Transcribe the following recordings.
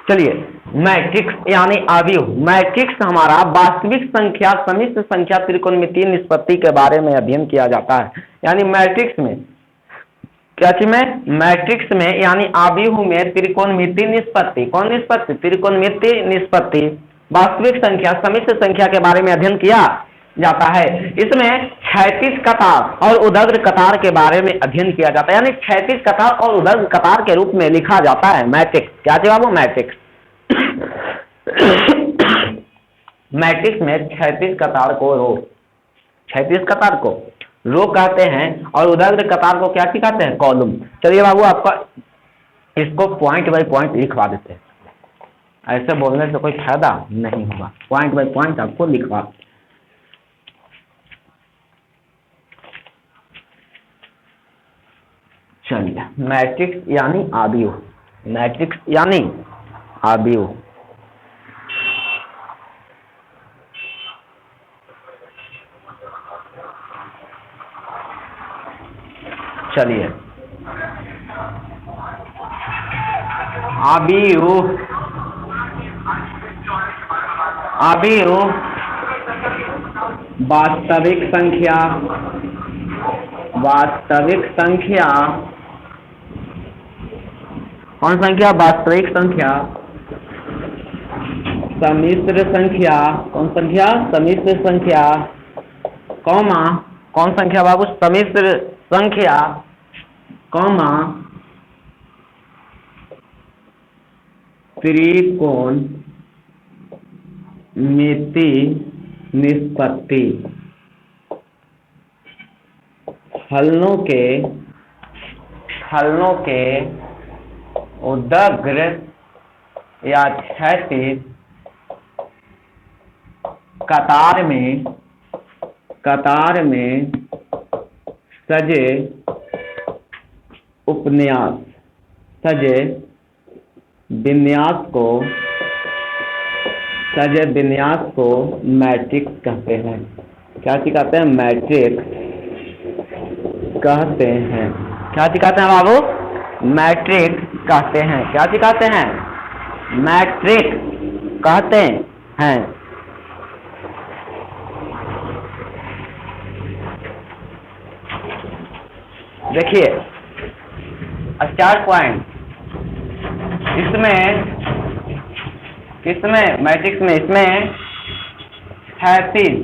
चलिए, मैट्रिक्स यानी अवयव। मैट्रिक्स हमारा वास्तविक संख्या, समिश्र संख्या, त्रिकोणमितीय निष्पत्ति के बारे में अध्ययन किया जाता है। यानी मैट्रिक्स में क्या चीज में? मैट्रिक्स में यानी अवयव में त्रिकोणमितीय निष्पत्ति। कौन निष्पत्ति? त्रिकोणमितीय निष्पत्ति, वास्तविक संख्या, समिश्र संख्या के बारे में अध्ययन किया जाता है। इसमें क्षैतिज कतार और उदग्र कतार के बारे में अध्ययन किया जाता है। यानी क्षैतिज कतार और उदग्र कतार के रूप में लिखा जाता है मैट्रिक्स। क्या चीज बाबू? मैट्रिक्स। मैट्रिक्स में क्षैतिज कतार को रो, क्षैतिज कतार को रो कहते हैं और उदग्र कतार को क्या कहते हैं? कॉलम। चलिए बाबू, आपका इसको पॉइंट बाय पॉइंट लिखवा देते हैं। ऐसे बोलने से कोई फायदा नहीं होगा, पॉइंट बाय पॉइंट आपको लिखवा। चलिए, मैट्रिक्स यानी अवयव, मैट्रिक्स यानी अवयव। चलिए, अवयव, अवयव वास्तविक संख्या, वास्तविक संख्या, कौन संख्या? वास्तविक संख्या, समिश्र संख्या, कौन संख्या? समिश्र संख्या, कौमा, कौन संख्या बाबू? समिश्र संख्या, कौमा, त्रिकोण मिति निष्पत्ति, फलनों के उदग्र या क्षैतिज कतार में सजे उपन्यास, सजे विन्यास को मैट्रिक्स कहते हैं। क्या कहते हैं? मैट्रिक्स कहते हैं। क्या कहते हैं बाबू? मैट्रिक्स कहते हैं। क्या कहते हैं? मैट्रिक्स कहते हैं। देखिए, स्टार पॉइंट किसमें? मैट्रिक्स में, इसमें क्षैतिज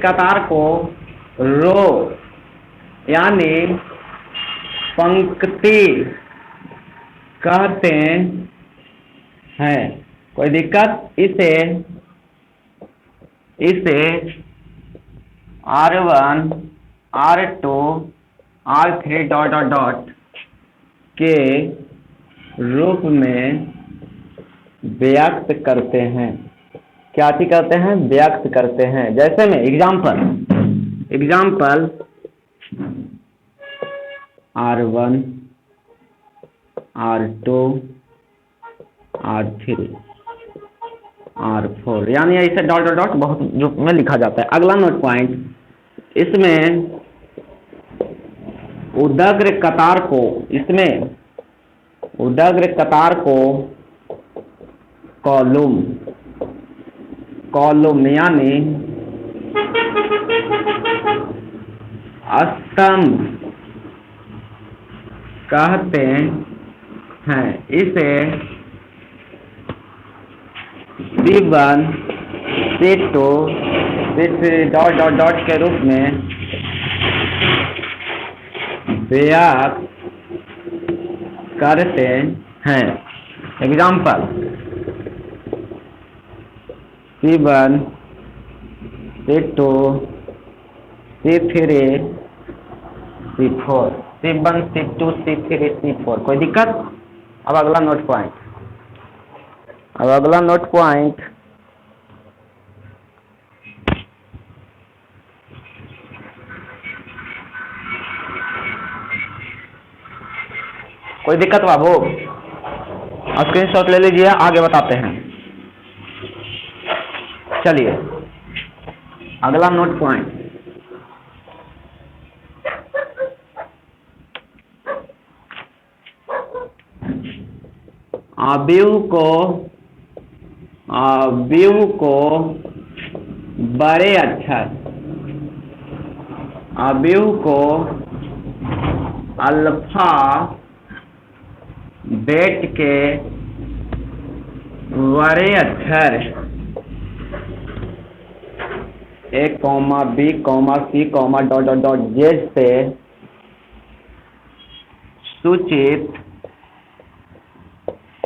कतार को रो यानी पंक्ति कहते हैं। कोई दिक्कत? इसे R1, R2, R3 डॉट के रूप में व्यक्त करते हैं। क्या करते हैं? व्यक्त करते हैं। जैसे में example R1, R2, R3, R4, यानी ऐसे डॉट बहुत रूप में लिखा जाता है। अगला नोट पॉइंट, इसमें उदग्र कतार को कॉलम यानी स्तंभ कहते हैं। इसे C1, C2, C3 डॉट के रूप में व्यक्त करते हैं। Example C1, C2, C3, C4, C1, C2, C3, C4। कोई दिक्कत? अब अगला नोट पॉइंट, कोई दिक्कत बाबू? स्क्रीनशॉट ले लीजिए, आगे बताते हैं। चलिए, अगला नोट पॉइंट, अवयव को बड़े अक्षर, अवयव को अल्फाबेट के बड़े अक्षर A, B, C, dot dot dot Z से सूचित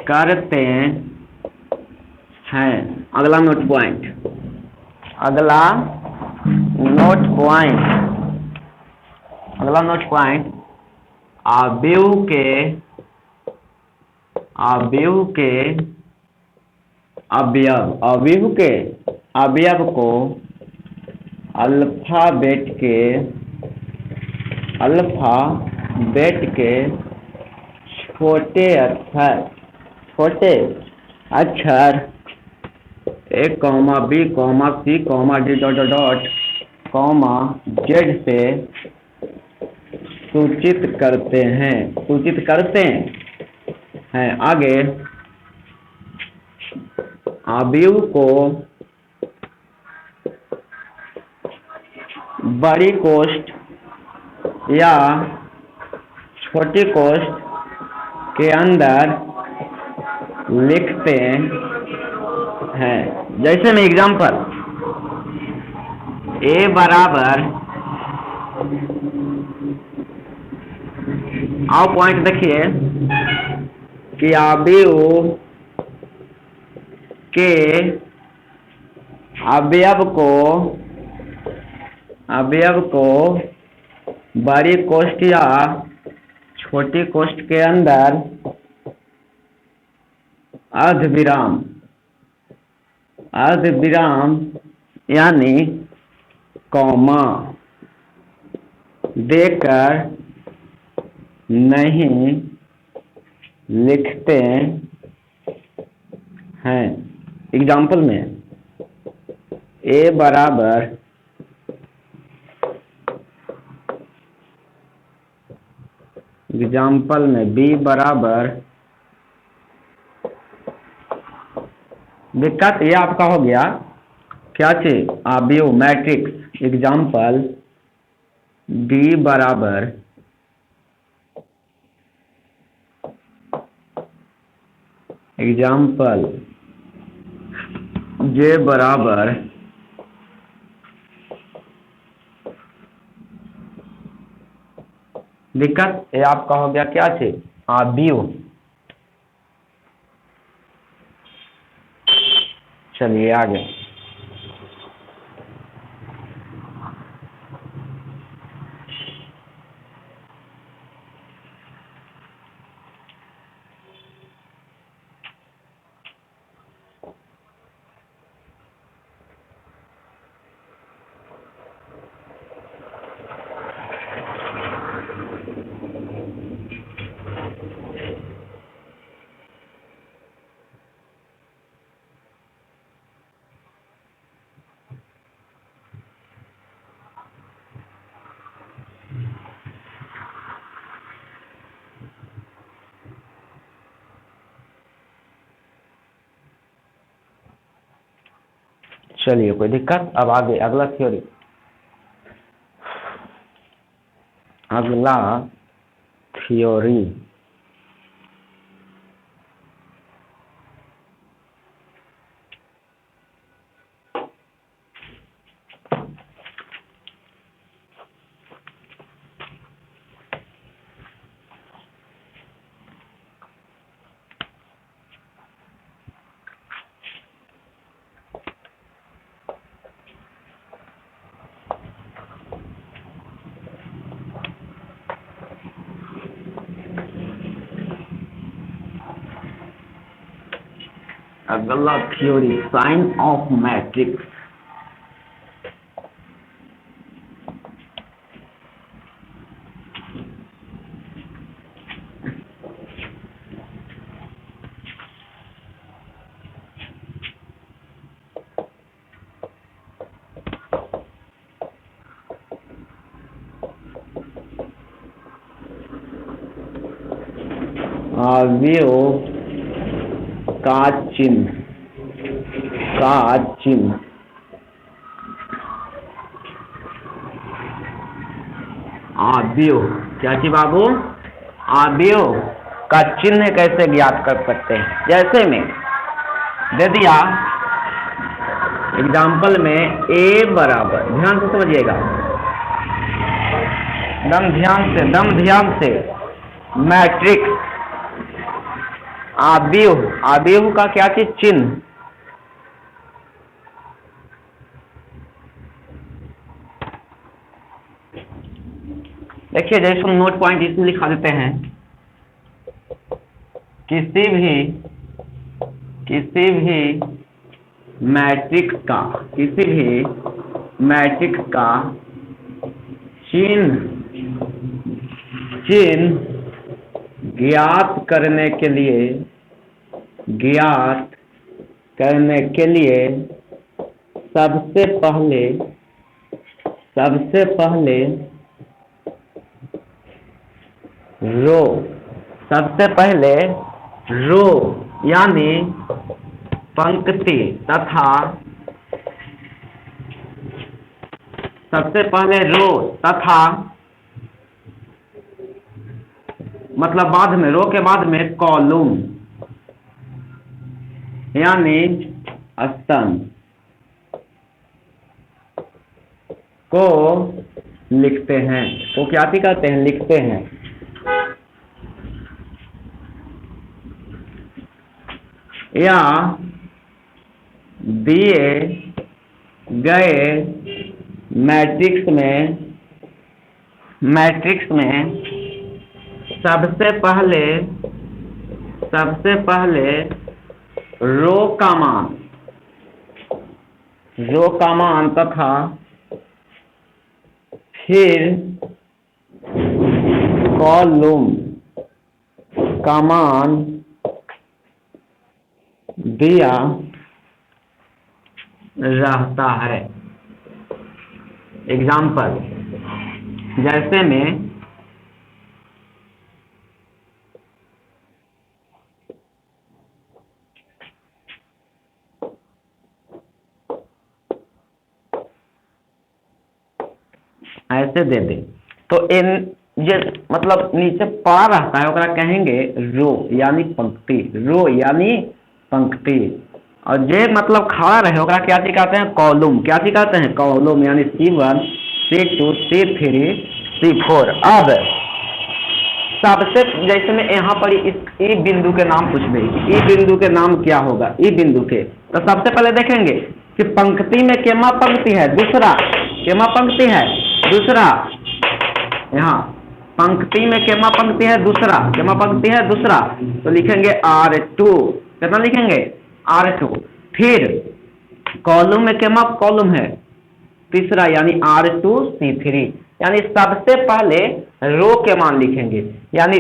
करते हैं। अगला नोट पॉइंट, अवयव के अवयव को अल्फाबेट के छोटे अक्षर A, B, C, D, dot Z से सूचित करते हैं। आगे अवयव को बड़ी कोष्ठ या छोटी कोष्ठ के अंदर लिखते हैं। जैसे में एग्जाम्पल A बराबर, आओ पॉइंट देखिए कि अवयव के अवयव को बड़ी कोष्ठ या छोटी कोष्ठ के अंदर अर्धविराम यानी कॉमा देकर नहीं लिखते हैं। एग्जाम्पल में A बराबर B बराबर, दिक्कत ये आपका हो गया क्या चीज, अवयव मैट्रिक्स। एग्जाम्पल B बराबर J बराबर दिक्कत ये आपका हो गया क्या चीज, अवयव। चलिए आगे, चलिए कोई दिक्कत। अब आगे अगला थ्योरी, साइन ऑफ मैट्रिक्स। अवयव का चिन्ह, का चिन्ह। अवयव, क्या चीज बाबू? अवयव का चिन्ह कैसे ज्ञात कर सकते हैं? जैसे में दे दिया एग्जाम्पल में ए बराबर, ध्यान से समझिएगा, दम ध्यान से मैट्रिक्स अवयव, अवयव का क्या चीज? चिन्ह। देखिए जैसे नोट पॉइंट इसमें लिखा देते हैं, किसी भी मैट्रिक्स का, किसी भी मैट्रिक्स का चिन्ह ज्ञात करने के लिए सबसे पहले रो यानी पंक्ति तथा मतलब बाद में, रो के बाद में कॉलम यानी स्तंभ को लिखते हैं। तो क्या कहते हैं? लिखते हैं। या दिए गए मैट्रिक्स में सबसे पहले रो का मान तथा फिर कॉलम का मान दिया रहता है। एग्जाम्पल जैसे में ऐसे दे दे तो इन ये मतलब नीचे पड़ा रहता है, ओकरा कहेंगे रो यानी पंक्ति, रो यानी पंक्ति। और जे मतलब खड़ा रहे ओकरा क्या चीज कहते हैं? कॉलम। क्या चीज कहते हैं? कॉलम यानी C1 C2 C3 C4। अब सबसे जैसे में यहाँ पर इस ई बिंदु के नाम पूछ दे, ई बिंदु के नाम क्या होगा? ई बिंदु के तो सबसे पहले देखेंगे कि पंक्ति में केमा पंक्ति है, दूसरा केमा पंक्ति है, दूसरा यहाँ पंक्ति में केमा पंक्ति है, दूसरा केमा पंक्ति है, दूसरा तो लिखेंगे R2। कितना लिखेंगे? R2। फिर कॉलम में केमा कॉलम है, तीसरा यानी R2 C3। यानी सबसे पहले रो के मान लिखेंगे, यानी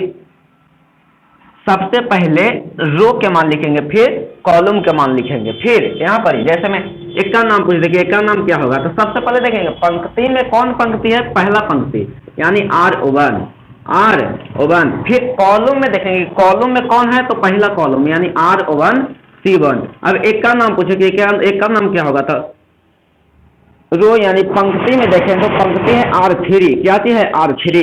सबसे पहले रो के मान लिखेंगे, फिर कॉलम के मान लिखेंगे। फिर यहाँ पर जैसे मैं एक का नाम पूछ देखिए, एक का नाम क्या होगा? तो सबसे पहले देखेंगे पंक्ति में कौन पंक्ति है, पहला पंक्ति यानी R1। फिर कॉलम में देखेंगे कॉलम में कौन है, तो पहला कॉलम यानी R1 C1। अब एक का नाम पूछेंगे, एक का नाम क्या होगा? तो रो यानी पंक्ति में देखें तो पंक्ति है R3। क्या चीज है? R3।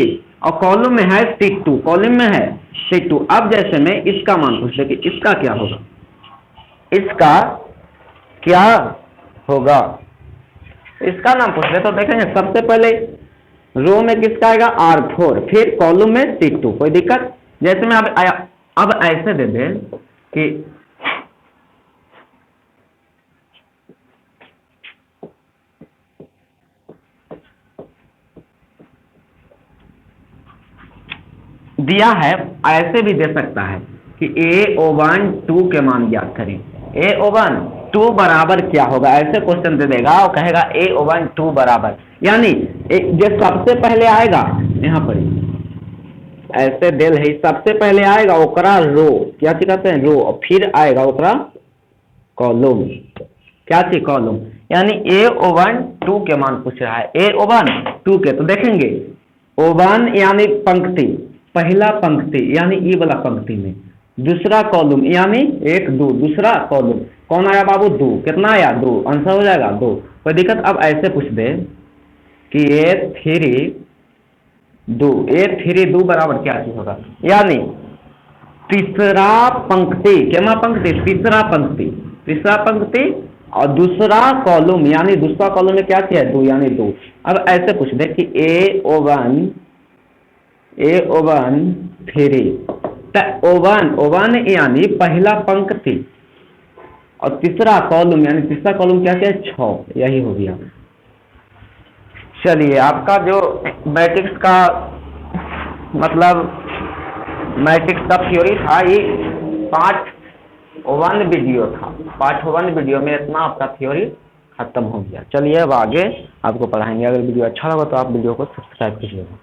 और कॉलम में है C2, कॉलम में है C2। अब जैसे में इसका मान पूछ ले कि इसका क्या होगा, इसका क्या होगा, इसका नाम पूछ ले तो देखेंगे सबसे पहले रो में किसका आएगा? R4। फिर कॉलम में C2। कोई दिक्कत? जैसे में अब ऐसे दे दे कि दिया है, ऐसे भी दे सकता है कि A01 2 के मान ज्ञात करें। A01 2 बराबर क्या होगा? ऐसे क्वेश्चन दे देगा और कहेगा A01 2 बराबर, यानी जो सबसे पहले आएगा यहाँ पर ऐसे दिल है, सबसे पहले आएगा ओकरा रो, क्या चीज कहते हैं? रो। और फिर आएगा ओकरा कॉलम। क्या चीज? कॉलम। यानी A01 2 के मान पूछ रहा है, A01 2 के। तो देखेंगे O1 यानी पंक्ति, पहला पंक्ति यानी ई वाला पंक्ति में, दूसरा कॉलम यानी 1 2, दूसरा कॉलम कौन आया बाबू 2, कितना आया 2, आंसर हो जाएगा 2। कोई दिक्कत? अब ऐसे पूछ दे कि A3 2 बराबर क्या चीज होगा, यानी तीसरा पंक्ति, क्या पंक्ति, तीसरा पंक्ति और दूसरा कॉलम, यानी दूसरा कॉलम में क्या चीज है 2 यानी 2। अब ऐसे पूछ दे कि A01 3, O1 यानी पहला पंक्ति और तीसरा कॉलम, यानी तीसरा कॉलम क्या है 6, यही हो गया। चलिए आपका जो मैट्रिक्स का मतलब मैट्रिक्स का थ्योरी था, ये पार्ट 1 वीडियो था। पार्ट 1 वीडियो में इतना आपका थ्योरी खत्म हो गया। चलिए अब आगे आपको पढ़ाएंगे। अगर वीडियो अच्छा लगा तो आप वीडियो को सब्सक्राइब कीजिएगा।